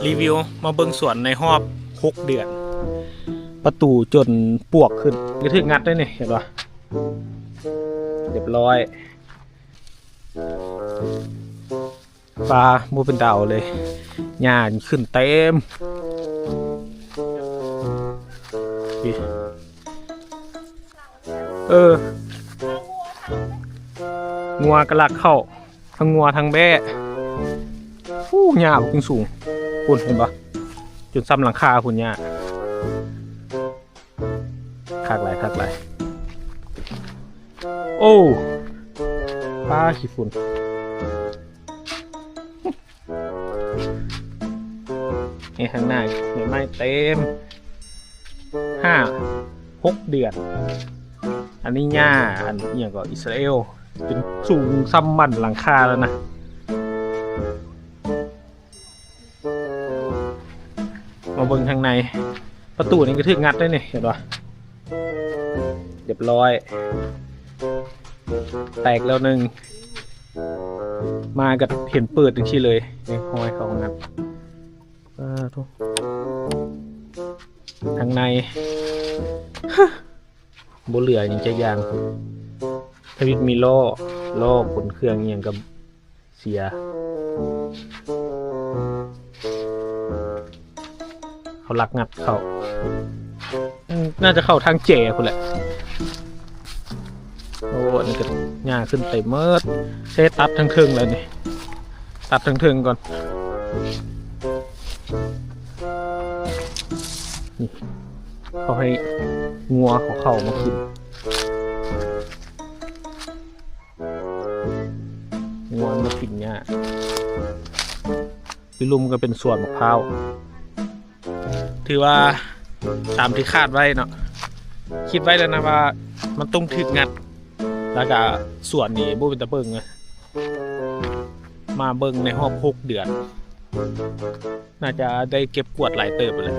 รีวิวมาเบิ่งสวนในรอบ6 เดือนประตูจนปวกขึ้นก็ถึงงัดได้นี่เห็นป่ะเรียบร้อยปลาบูเป็นดาวเลยหญ้าขึ้นเต็มงัวกระลักเข้าทั้งงัวทั้งแบะหญ้าบุกสูงคุณเห็นปะจนซ้ำหลังคาคุณหญ้าคักหลายโอ้ปลาขี้ฝุ่นนี่ข้างหน้าเห็นไหมเต็ม5-6 เดือนอันนี้หญ้าอันนี้ก็อิสราเอลเป็นสูงซ้ำมันหลังคาแล้วนะมาเบิ่งข้างในประตูนี่ก็ถึงงัดได้เนี่ยเห็นป่ะเรียบร้อยแตกแล้วหนึ่งมากับเห็นเปิดถึงที่เลยนี่ห้อยเขางัดทุกทางในบ่เหลืออย่างจะยางทวิตมีล้อขนเครื่องอย่างกับเสียเขาลักงัดเขาน่าจะเข้าทางเจ๋คุณแหละโอ้อันนี้ก็หญ้าขึ้นเต็มเมิดเซตัดทั้งเทิงเลยนี่ตัดทั้งเทิงก่อนนี่เขาให้งัวของเขามากินงัวมากินหญ้าพี่ลุมก็เป็นส่วนมะพร้าวถือว่าตามที่คาดไว้เนาะคิดไว้แล้วนะว่ามันต้องถึกงัดแล้วก็ส่วนนี้บูเป็นตะเบิงเลยมาเบิงในรอบ6 เดือนน่าจะได้เก็บกวดหลายเติบไปเลย